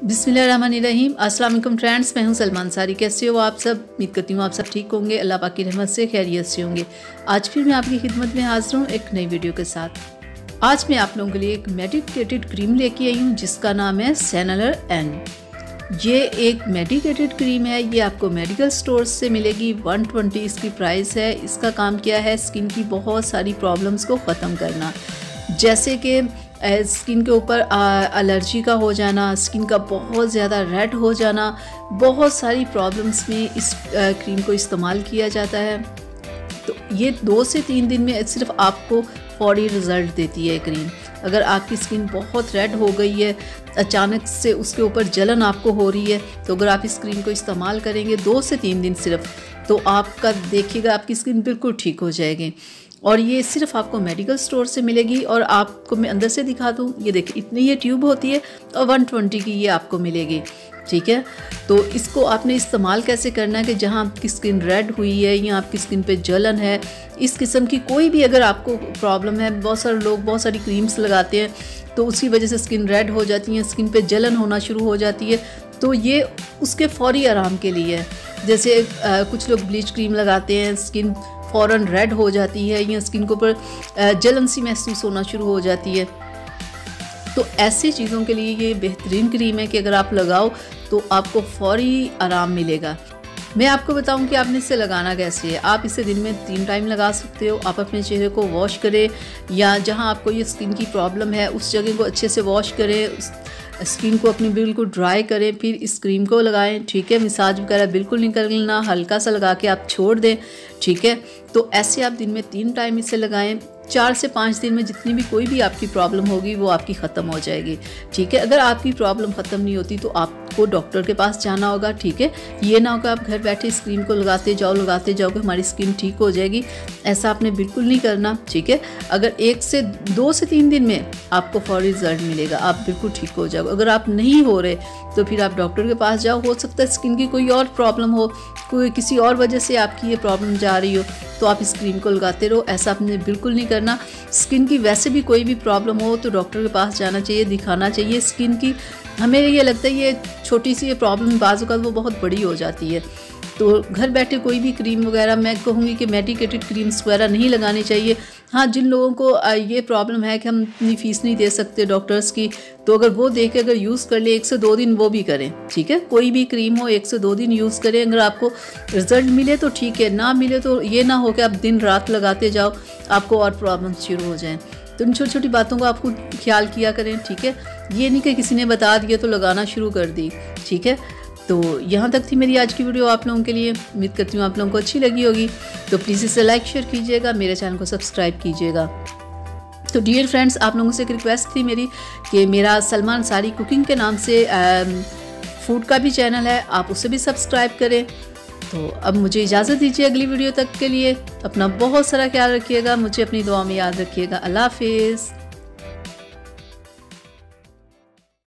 बिस्मिल्लाहिर्रहमानिर्रहीम। अस्सलाम वालेकुम फ्रेंड्स, मैं हूं सलमान सारी। कैसे हो आप सब? उम्मीद करती हूँ आप सब ठीक होंगे, अल्लाह पाक की रहमत से खैरियत से होंगे। आज फिर मैं आपकी खिदमत में हाजिर हूँ एक नई वीडियो के साथ। आज मैं आप लोगों के लिए एक मेडिकेटेड क्रीम लेके आई हूँ जिसका नाम है सेनलर एन। ये एक मेडिकेटेड क्रीम है, ये आपको मेडिकल स्टोर से मिलेगी। 120 इसकी प्राइस है। इसका काम क्या है, स्किन की बहुत सारी प्रॉब्लम्स को ख़त्म करना, जैसे कि स्किन के ऊपर एलर्जी का हो जाना, स्किन का बहुत ज़्यादा रेड हो जाना, बहुत सारी प्रॉब्लम्स में इस क्रीम को इस्तेमाल किया जाता है। तो ये 2 से 3 दिन में सिर्फ आपको फौरी रिज़ल्ट देती है क्रीम। अगर आपकी स्किन बहुत रेड हो गई है, अचानक से उसके ऊपर जलन आपको हो रही है, तो अगर आप इस क्रीम को इस्तेमाल करेंगे 2 से 3 दिन सिर्फ, तो आपका देखिएगा आपकी स्किन बिल्कुल ठीक हो जाएगी। और ये सिर्फ आपको मेडिकल स्टोर से मिलेगी। और आपको मैं अंदर से दिखा दूँ, ये देखिए इतनी ये ट्यूब होती है और 120 की ये आपको मिलेगी, ठीक है। तो इसको आपने इस्तेमाल कैसे करना है कि जहाँ आपकी स्किन रेड हुई है या आपकी स्किन पे जलन है, इस किस्म की कोई भी अगर आपको प्रॉब्लम है, बहुत सारे लोग बहुत सारी क्रीम्स लगाते हैं तो उसकी वजह से स्किन रेड हो जाती है, स्किन पे जलन होना शुरू हो जाती है, तो ये उसके फौरी आराम के लिए है। जैसे कुछ लोग ब्लीच क्रीम लगाते हैं, स्किन फ़ौरन रेड हो जाती है या स्किन के ऊपर जलन सी महसूस होना शुरू हो जाती है, तो ऐसी चीज़ों के लिए ये बेहतरीन क्रीम है कि अगर आप लगाओ तो आपको फ़ौरी आराम मिलेगा। मैं आपको बताऊं कि आपने इसे लगाना कैसे है। आप इसे दिन में 3 टाइम लगा सकते हो। आप अपने चेहरे को वॉश करें या जहां आपको ये स्किन की प्रॉब्लम है उस जगह को अच्छे से वॉश करें, स्किन को अपनी बिल्कुल ड्राई करें, फिर इस क्रीम को लगाएं, ठीक है। मसाज वगैरह बिल्कुल नहीं करना, हल्का सा लगा के आप छोड़ दें, ठीक है। तो ऐसे आप दिन में 3 टाइम इसे लगाएं। 4 से 5 दिन में जितनी भी कोई भी आपकी प्रॉब्लम होगी वो आपकी ख़त्म हो जाएगी, ठीक है। अगर आपकी प्रॉब्लम ख़त्म नहीं होती तो आपको डॉक्टर के पास जाना होगा, ठीक है। ये ना होगा आप घर बैठे इस क्रीम को लगाते जाओ कि हमारी स्किन ठीक हो जाएगी, ऐसा आपने बिल्कुल नहीं करना, ठीक है। अगर 2 से 3 दिन में आपको फौरी रिजल्ट मिलेगा, आप बिल्कुल ठीक हो जाओगे। अगर आप नहीं हो रहे तो फिर आप डॉक्टर के पास जाओ। हो सकता है स्किन की कोई और प्रॉब्लम हो, कोई किसी और वजह से आपकी ये प्रॉब्लम जा रही हो, तो आप इस क्रीम को लगाते रहो, ऐसा आपने बिल्कुल नहीं करना। स्किन की वैसे भी कोई भी प्रॉब्लम हो तो डॉक्टर के पास जाना चाहिए, दिखाना चाहिए। स्किन की हमें ये लगता है ये छोटी सी ये प्रॉब्लम बाज़ औक़ात वो बहुत बड़ी हो जाती है, तो घर बैठे कोई भी क्रीम वगैरह, मैं कहूँगी कि मेडिकेटेड क्रीम्स वगैरह नहीं लगानी चाहिए। हाँ, जिन लोगों को ये प्रॉब्लम है कि हम इतनी फ़ीस नहीं दे सकते डॉक्टर्स की, तो अगर वो दे के अगर यूज़ कर ले 1 से 2 दिन वो भी करें, ठीक है। कोई भी क्रीम हो 1 से 2 दिन यूज़ करें। अगर आपको रिज़ल्ट मिले तो ठीक है, ना मिले तो ये ना हो कि आप दिन रात लगाते जाओ, आपको और प्रॉब्लम शुरू हो जाएँ। तो इन छोटी छोटी बातों का आपको ख्याल किया करें, ठीक है। ये नहीं कि किसी ने बता दिया तो लगाना शुरू कर दी, ठीक है। तो यहाँ तक थी मेरी आज की वीडियो आप लोगों के लिए। उम्मीद करती हूँ आप लोगों को अच्छी लगी होगी। तो प्लीज़ इसे लाइक शेयर कीजिएगा, मेरे चैनल को सब्सक्राइब कीजिएगा। तो डियर फ्रेंड्स, आप लोगों से एक रिक्वेस्ट थी मेरी कि मेरा सलमान सारी कुकिंग के नाम से फूड का भी चैनल है, आप उसे भी सब्सक्राइब करें। तो अब मुझे इजाज़त दीजिए अगली वीडियो तक के लिए। अपना बहुत सारा ख्याल रखिएगा, मुझे अपनी दुआ में याद रखिएगा। अल्लाह हाफिज़।